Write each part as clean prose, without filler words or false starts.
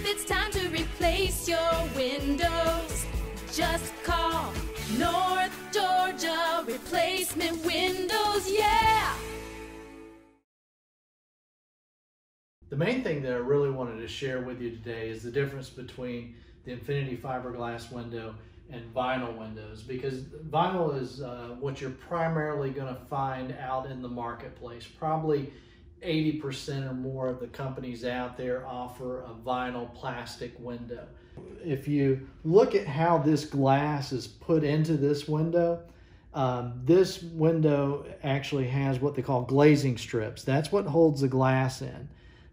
If it's time to replace your windows, just call North Georgia Replacement Windows, yeah! The main thing that I really wanted to share with you today is the difference between the Infinity fiberglass window and vinyl windows, because vinyl is what you're primarily going to find out in the marketplace. Probably 80% or more of the companies out there offer a vinyl plastic window. If you look at how this glass is put into this window actually has what they call glazing strips. That's what holds the glass in.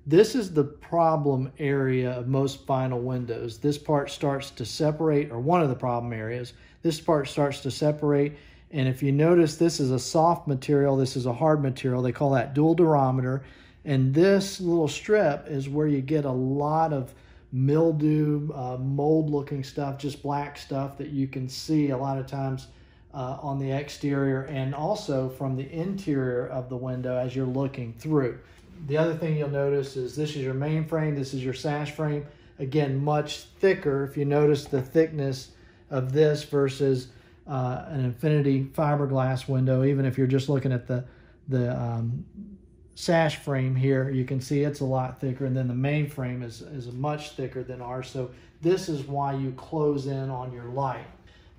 This is the problem area of most vinyl windows. This part starts to separate, or one of the problem areas. This part starts to separate, and if you notice, this is a soft material, this is a hard material. They call that dual durometer, and this little strip is where you get a lot of mildew, mold-looking stuff, just black stuff that you can see a lot of times on the exterior and also from the interior of the window as you're looking through. The other thing you'll notice is this is your main frame, this is your sash frame. Again, much thicker. If you notice the thickness of this versus an Infinity fiberglass window, even if you're just looking at the sash frame here, you can see it's a lot thicker, and then the main frame is much thicker than ours. So this is why you close in on your light.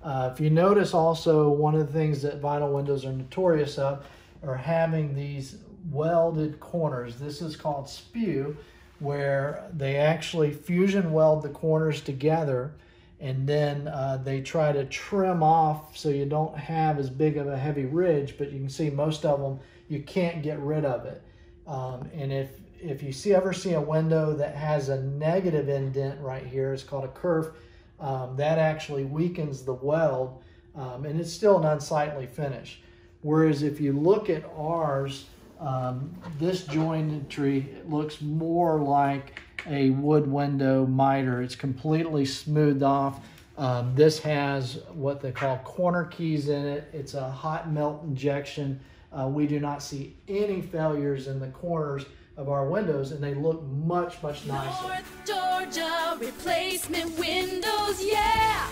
If you notice also, one of the things that vinyl windows are notorious of are having these welded corners. This is called spew, where they actually fusion weld the corners together, and then they try to trim off so you don't have as big of a heavy ridge, but you can see most of them you can't get rid of it. And if you ever see a window that has a negative indent right here, it's called a kerf, that actually weakens the weld, and it's still an unsightly finish. Whereas if you look at ours, this joinetry looks more like a wood window miter. It's completely smoothed off. This has what they call corner keys in it. It's a hot melt injection. We do not see any failures in the corners of our windows, and they look much, much nicer. North Georgia Replacement Windows, yeah!